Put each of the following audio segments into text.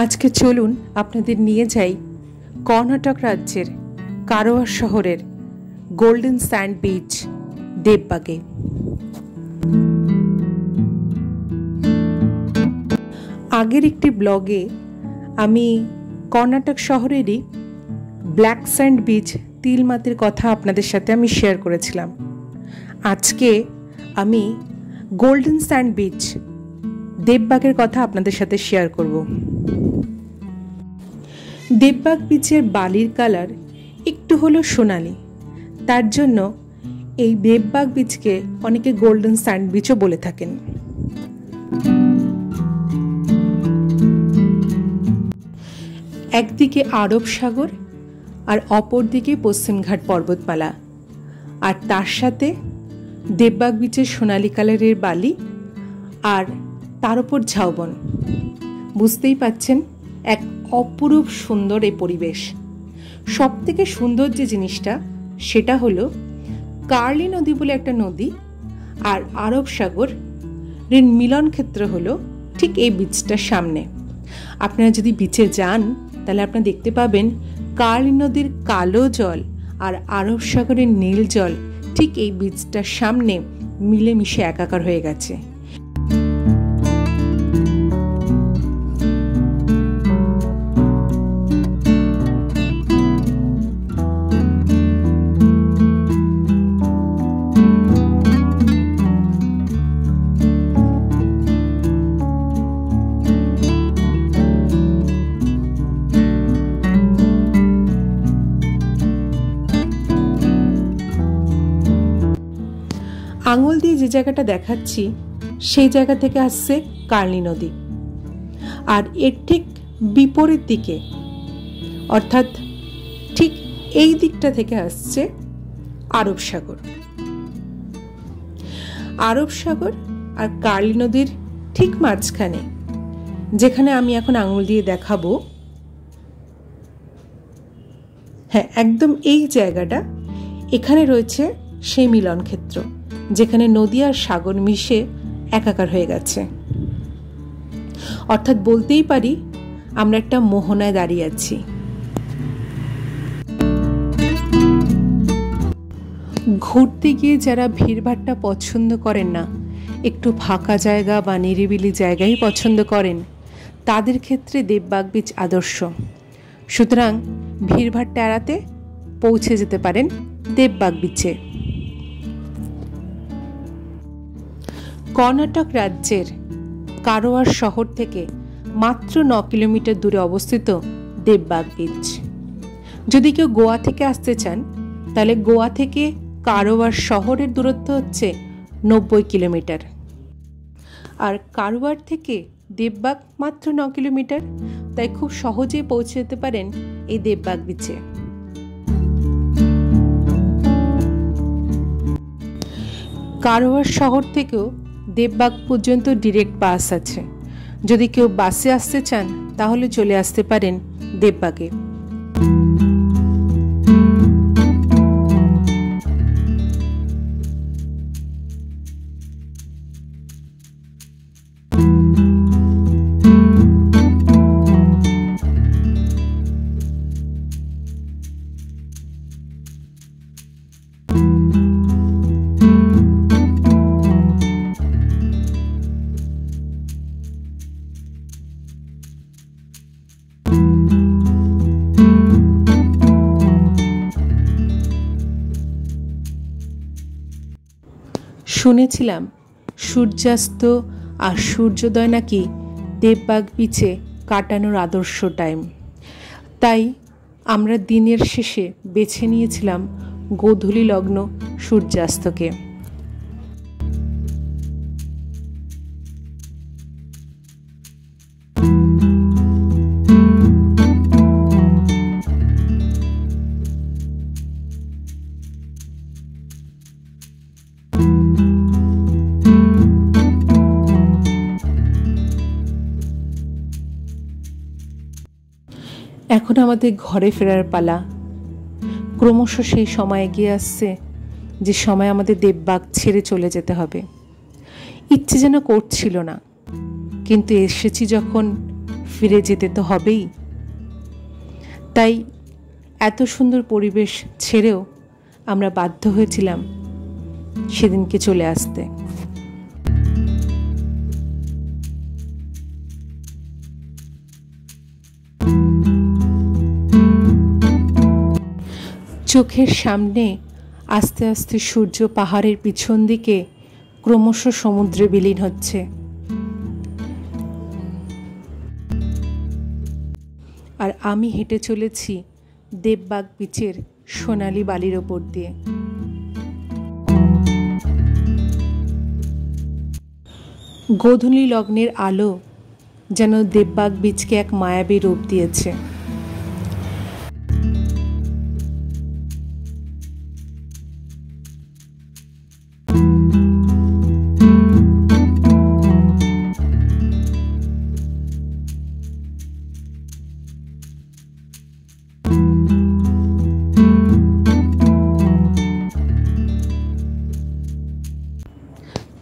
আজকে চলুন আপনাদের নিয়ে যাই কর্ণাটক রাজ্যের কারওয়ার শহরের গোল্ডেন স্যান্ড বিচ দেববাগে। আগের একটি ব্লগে আমি কর্ণাটক শহরেরই ব্ল্যাক স্যান্ড বিচ তিলমাতির কথা আপনাদের সাথে আমি শেয়ার করেছিলাম। আজকে আমি গোল্ডেন স্যান্ড বিচ দেববাগের কথা আপনাদের সাথে শেয়ার করব। দেববাগ বিচের বালির কালার একটু হলো সোনালি, তার জন্য এই দেববাগ বিচকে অনেকে গোল্ডেন স্যান্ড বিচও বলে থাকেন। একদিকে আরব সাগর আর অপরদিকে পশ্চিমঘাট পর্বতমালা, আর তার সাথে দেববাগ বিচের সোনালি কালারের বালি আর তার উপর ঝাউবন। বুঝতেই পাচ্ছেন এক অপরূপ সুন্দর এই পরিবেশ। সব থেকে সুন্দর যে জিনিসটা সেটা হলো কার্লি নদী বলে একটা নদী আর আরব সাগর এর মিলন ক্ষেত্র হলো ঠিক এই বিচটার সামনে। আপনারা যদি বিচে যান তাহলে আপনারা দেখতে পাবেন কার্লি নদীর কালো জল আর আরব সাগরের নীল জল ঠিক এই বিচটার সামনে মিলেমিশে একাকার হয়ে গেছে। আঙুল দিয়ে যে জায়গাটা দেখাচ্ছি সেই জায়গা থেকে আসছে কার্লি নদী, আর এর ঠিক বিপরীত দিকে অর্থাৎ ঠিক এই দিকটা থেকে আসছে আরব সাগর। আরব সাগর আর কার্লি নদীর ঠিক মাঝখানে যেখানে আমি এখন আঙুল দিয়ে দেখাবো, হ্যাঁ একদম এই জায়গাটা, এখানে রয়েছে সেই মিলন ক্ষেত্র যেখানে নদী আর সাগর মিশে একাকার হয়ে গেছে। অর্থাৎ বলতেই পারি আমরা একটা মোহনায় দাঁড়িয়ে আছি। ঘুরতে গিয়ে যারা ভিড়ভাট্টা পছন্দ করেন না, একটু ফাঁকা জায়গা বা নিরিবিলি জায়গাই পছন্দ করেন, তাদের ক্ষেত্রে দেববাগ বিচ আদর্শ। সুতরাং ভিড়ভাট্টা এড়াতে পৌঁছে যেতে পারেন দেববাগ বিচে। কর্ণাটক রাজ্যের কারওয়ার শহর থেকে মাত্র 9 কিলোমিটার দূরে অবস্থিত দেববাগ বিচ। যদি কেউ গোয়া থেকে আসতে চান তাহলে গোয়া থেকে কারওয়ার শহরের দূরত্ব হচ্ছে 90 কিলোমিটার, আর কারওয়ার থেকে দেববাগ মাত্র 9 কিলোমিটার, তাই খুব সহজেই পৌঁছে যেতে পারেন এই দেববাগ বিচে। কারওয়ার শহর থেকেও দেববাগ পর্যন্ত ডিরেক্ট বাস আছে। যদি কেউ বাসে আসতে চান তাহলে চলে আসতে পারেন দেববাগে। শুনেছিলাম সূর্যাস্ত আর সূর্যোদয় নাকি দেববাগ বিচে কাটানোর আদর্শ টাইম, তাই আমরা দিনের শেষে বেছে নিয়েছিলাম গোধূলি লগ্ন সূর্যাস্তকে। এখন আমাদের ঘরে ফেরার পালা। ক্রমশ সেই সময় এগিয়ে আসছে যে সময় আমাদের দেববাগ ছেড়ে চলে যেতে হবে। ইচ্ছে যেন করছিল না, কিন্তু এসেছি যখন ফিরে যেতে তো হবেই। তাই এত সুন্দর পরিবেশ ছেড়েও আমরা বাধ্য হয়েছিলাম সেদিনকে চলে আসতে। চোখের সামনে আস্তে আস্তে সূর্য পাহাড়ের পিছন দিকে ক্রমশ সমুদ্রে বিলীন হচ্ছে, আর আমি হেঁটে চলেছি দেববাগ বিচের সোনালি বালির ওপর দিয়ে। গোধূলি লগ্নের আলো যেন দেববাগ বিচকে এক মায়াবী রূপ দিয়েছে।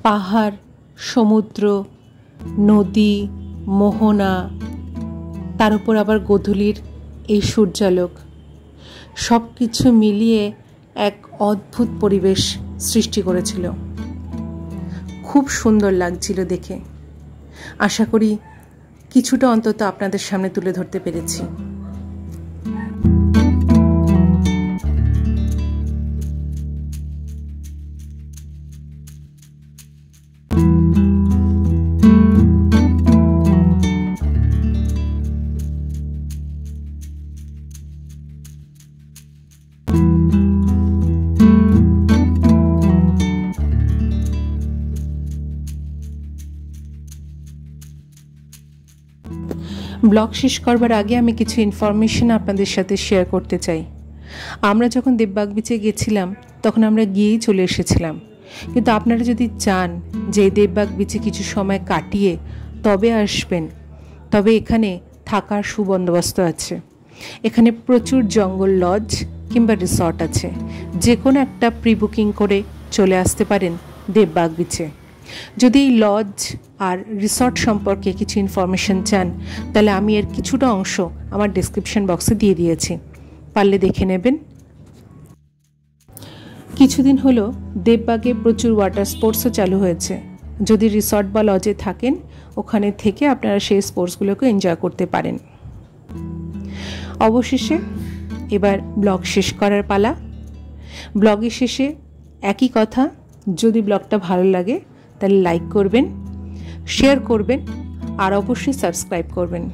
পাহাড়, সমুদ্র, নদী, মোহনা, তার উপর আবার গোধূলির এই সূর্যালোক, সব কিছু মিলিয়ে এক অদ্ভুত পরিবেশ সৃষ্টি করেছিল। খুব সুন্দর লাগছিল দেখে। আশা করি কিছুটা অন্তত আপনাদের সামনে তুলে ধরতে পেরেছি। ব্লগ শেষ করবার আগে আমি কিছু ইনফরমেশন আপনাদের সাথে শেয়ার করতে চাই। আমরা যখন দেববাগ বিচে গেছিলাম তখন আমরা গিয়েই চলে এসেছিলাম, কিন্তু আপনারা যদি চান যে দেববাগ বিচে কিছু সময় কাটিয়ে তবে আসবেন, তবে এখানে থাকার সুবন্দোবস্ত আছে। এখানে প্রচুর জঙ্গল লজ কিংবা রিসর্ট আছে। যে কোনো একটা প্রি বুকিং করে চলে আসতে পারেন দেববাগ বিচে। যদি এই লজ আর রিসর্ট সম্পর্কে কিছু ইনফরমেশন চান তাহলে আমি এর কিছুটা অংশ আমার ডেসক্রিপশন বক্সে দিয়ে দিয়েছি, পারলে দেখে নেবেন। কিছুদিন হলো দেববাগে প্রচুর ওয়াটার স্পোর্টসও চালু হয়েছে। যদি রিসর্ট বা লজে থাকেন ওখানে থেকে আপনারা সেই স্পোর্টসগুলোকে এনজয় করতে পারেন। অবশেষে এবার ব্লগ শেষ করার পালা। ব্লগের শেষে একই কথা, যদি ব্লগটা ভালো লাগে তাহলে লাইক করবেন, শেয়ার করবেন আর অবশ্যই সাবস্ক্রাইব করবেন।